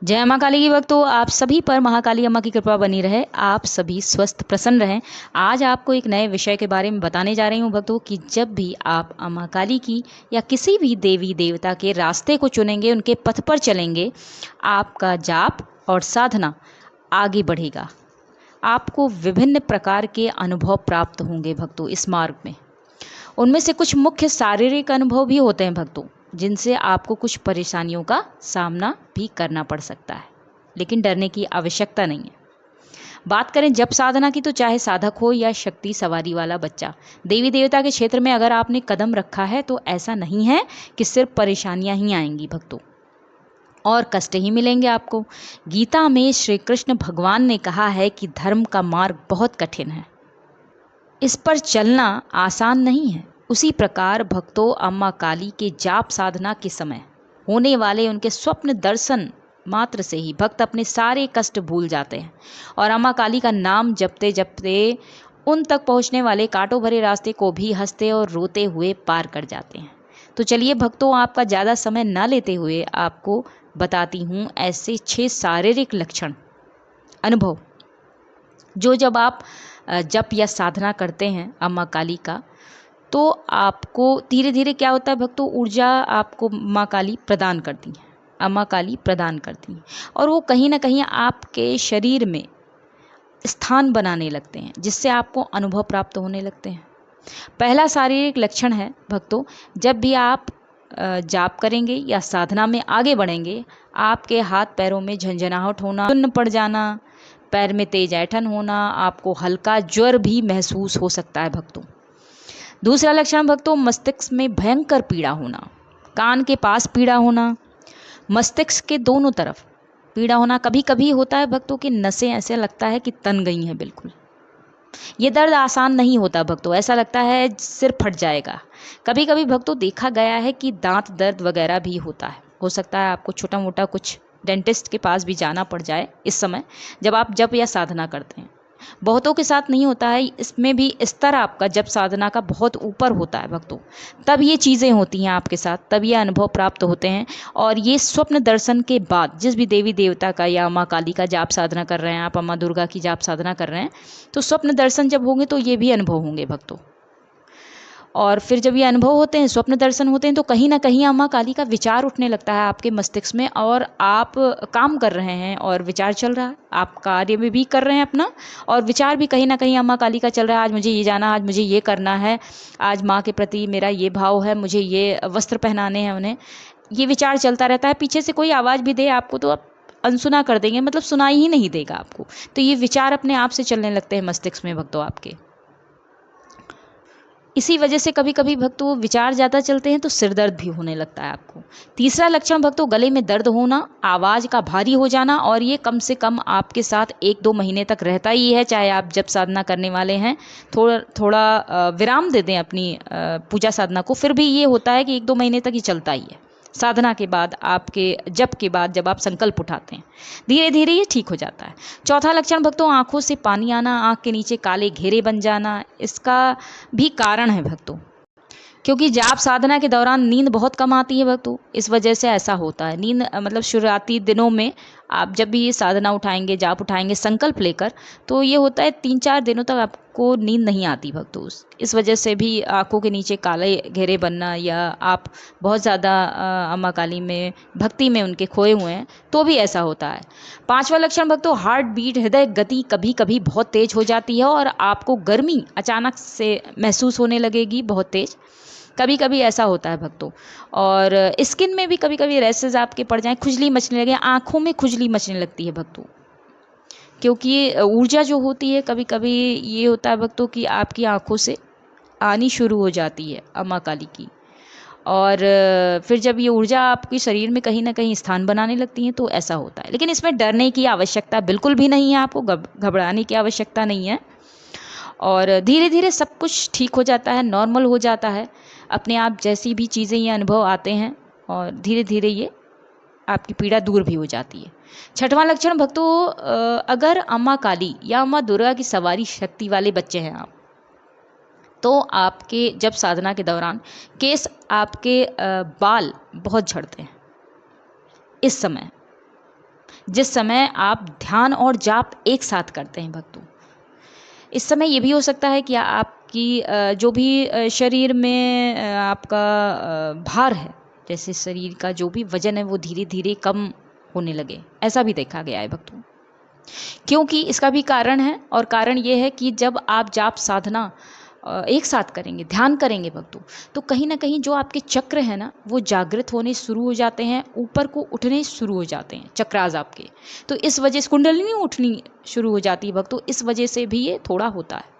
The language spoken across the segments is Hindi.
जय माँ काली की भक्तों, आप सभी पर महाकाली अम्मा की कृपा बनी रहे। आप सभी स्वस्थ प्रसन्न रहें। आज आपको एक नए विषय के बारे में बताने जा रही हूँ भक्तों कि जब भी आप अम्मा काली की या किसी भी देवी देवता के रास्ते को चुनेंगे, उनके पथ पर चलेंगे, आपका जाप और साधना आगे बढ़ेगा। आपको विभिन्न प्रकार के अनुभव प्राप्त होंगे भक्तों इस मार्ग में। उनमें से कुछ मुख्य शारीरिक अनुभव भी होते हैं भक्तों, जिनसे आपको कुछ परेशानियों का सामना भी करना पड़ सकता है, लेकिन डरने की आवश्यकता नहीं है। बात करें जप साधना की, तो चाहे साधक हो या शक्ति सवारी वाला बच्चा, देवी देवता के क्षेत्र में अगर आपने कदम रखा है तो ऐसा नहीं है कि सिर्फ परेशानियां ही आएंगी भक्तों, और कष्ट ही मिलेंगे आपको। गीता में श्री कृष्ण भगवान ने कहा है कि धर्म का मार्ग बहुत कठिन है, इस पर चलना आसान नहीं है। उसी प्रकार भक्तों, अम्मा काली के जाप साधना के समय होने वाले उनके स्वप्न दर्शन मात्र से ही भक्त अपने सारे कष्ट भूल जाते हैं और अम्मा काली का नाम जपते जपते उन तक पहुंचने वाले कांटों भरे रास्ते को भी हंसते और रोते हुए पार कर जाते हैं। तो चलिए भक्तों, आपका ज़्यादा समय ना लेते हुए आपको बताती हूँ ऐसे 6 शारीरिक लक्षण, अनुभव, जो जब आप जप या साधना करते हैं अम्मा काली का, तो आपको धीरे धीरे क्या होता है भक्तों, ऊर्जा आपको माँ काली प्रदान करती हैं, अम्मा काली प्रदान करती हैं, और वो कहीं ना कहीं आपके शरीर में स्थान बनाने लगते हैं, जिससे आपको अनुभव प्राप्त होने लगते हैं। पहला शारीरिक लक्षण है भक्तों, जब भी आप जाप करेंगे या साधना में आगे बढ़ेंगे, आपके हाथ पैरों में झंझनाहट होना, सुन्न पड़ जाना, पैर में तेज ऐंठन होना, आपको हल्का ज्वर भी महसूस हो सकता है भक्तों। दूसरा लक्षण भक्तों, मस्तिष्क में भयंकर पीड़ा होना, कान के पास पीड़ा होना, मस्तिष्क के दोनों तरफ पीड़ा होना। कभी कभी होता है भक्तों कि नसें ऐसे लगता है कि तन गई हैं बिल्कुल। ये दर्द आसान नहीं होता भक्तों, ऐसा लगता है सिर फट जाएगा। कभी कभी भक्तों देखा गया है कि दांत दर्द वगैरह भी होता है। हो सकता है आपको छोटा मोटा कुछ डेंटिस्ट के पास भी जाना पड़ जाए इस समय, जब आप जप या साधना करते हैं। बहुतों के साथ नहीं होता है, इसमें भी स्तर आपका जप साधना का बहुत ऊपर होता है भक्तों, तब ये चीज़ें होती हैं आपके साथ, तब ये अनुभव प्राप्त होते हैं। और ये स्वप्न दर्शन के बाद, जिस भी देवी देवता का या माँ काली का जाप साधना कर रहे हैं आप, अम्मा दुर्गा की जाप साधना कर रहे हैं, तो स्वप्न दर्शन जब होंगे तो ये भी अनुभव होंगे भक्तों। और फिर जब ये अनुभव होते हैं, स्वप्न दर्शन होते हैं, तो कहीं ना कहीं अम्मा काली का विचार उठने लगता है आपके मस्तिष्क में, और आप काम कर रहे हैं और विचार चल रहा है, आप कार्य में भी कर रहे हैं अपना, और विचार भी कहीं ना कहीं अम्मा काली का चल रहा है। आज मुझे ये जाना, आज मुझे ये करना है, आज माँ के प्रति मेरा ये भाव है, मुझे ये वस्त्र पहनाने हैं उन्हें। ये विचार चलता रहता है। पीछे से कोई आवाज़ भी दे आपको तो आप अनसुना कर देंगे, मतलब सुनाई ही नहीं देगा आपको। तो ये विचार अपने आप से चलने लगते हैं मस्तिष्क में भक्तों आपके। इसी वजह से कभी कभी भक्तों विचार ज़्यादा चलते हैं तो सिर दर्द भी होने लगता है आपको। तीसरा लक्षण भक्तों, गले में दर्द होना, आवाज़ का भारी हो जाना, और ये कम से कम आपके साथ 1-2 महीने तक रहता ही है, चाहे आप जब साधना करने वाले हैं थोड़ा थोड़ा विराम दे दें अपनी पूजा साधना को, फिर भी ये होता है कि 1-2 महीने तक ही चलता ही है। साधना के बाद, आपके जप के बाद जब आप संकल्प उठाते हैं, धीरे धीरे ये ठीक हो जाता है। चौथा लक्षण भक्तों, आंखों से पानी आना, आंख के नीचे काले घेरे बन जाना। इसका भी कारण है भक्तों, क्योंकि जाप साधना के दौरान नींद बहुत कम आती है भक्तों, इस वजह से ऐसा होता है। नींद मतलब शुरुआती दिनों में आप जब भी ये साधना उठाएंगे, जाप उठाएंगे संकल्प लेकर, तो ये होता है 3-4 दिनों तक आपको नींद नहीं आती भक्तों। इस वजह से भी आंखों के नीचे काले घेरे बनना, या आप बहुत ज़्यादा अम्मा काली में भक्ति में उनके खोए हुए हैं, तो भी ऐसा होता है। पांचवा लक्षण भक्तों, हार्ट बीट, हृदय गति कभी कभी बहुत तेज हो जाती है, और आपको गर्मी अचानक से महसूस होने लगेगी बहुत तेज। कभी कभी ऐसा होता है भक्तों। और स्किन में भी कभी कभी रैसेस आपके पड़ जाएं, खुजली मचने लगे, आंखों में खुजली मचने लगती है भक्तों, क्योंकि ऊर्जा जो होती है, कभी कभी ये होता है भक्तों कि आपकी आंखों से आनी शुरू हो जाती है अम्मा काली की, और फिर जब ये ऊर्जा आपके शरीर में कहीं ना कहीं स्थान बनाने लगती है तो ऐसा होता है। लेकिन इसमें डरने की आवश्यकता बिल्कुल भी नहीं है, आपको घबराने की आवश्यकता नहीं है, और धीरे धीरे सब कुछ ठीक हो जाता है, नॉर्मल हो जाता है अपने आप। जैसी भी चीज़ें, ये अनुभव आते हैं और धीरे धीरे ये आपकी पीड़ा दूर भी हो जाती है। छठवां लक्षण भक्तों, अगर अम्मा काली या अम्मा दुर्गा की सवारी शक्ति वाले बच्चे हैं आप, तो आपके जब साधना के दौरान केस, आपके बाल बहुत झड़ते हैं इस समय। जिस समय आप ध्यान और जाप एक साथ करते हैं भक्तों। इस समय ये भी हो सकता है कि आपकी जो भी शरीर में आपका भार है, जैसे शरीर का जो भी वजन है वो धीरे धीरे कम होने लगे, ऐसा भी देखा गया है भक्तों। क्योंकि इसका भी कारण है, और कारण ये है कि जब आप जाप साधना एक साथ करेंगे, ध्यान करेंगे भक्तों, तो कहीं ना कहीं जो आपके चक्र है ना वो जागृत होने शुरू हो जाते हैं, ऊपर को उठने शुरू हो जाते हैं चक्रास आपके। तो इस वजह से कुंडलिनी उठनी शुरू हो जाती है भक्तों, इस वजह से भी ये थोड़ा होता है।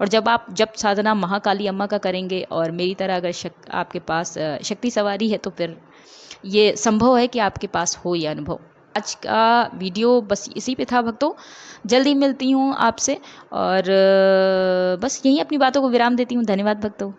और जब आप साधना महाकाली अम्मा का करेंगे और मेरी तरह अगर आपके पास शक्ति सवारी है, तो फिर ये संभव है कि आपके पास हो ये अनुभव। आज का वीडियो बस इसी पे था भक्तों। जल्दी मिलती हूँ आपसे, और बस यहीं अपनी बातों को विराम देती हूँ। धन्यवाद भक्तों।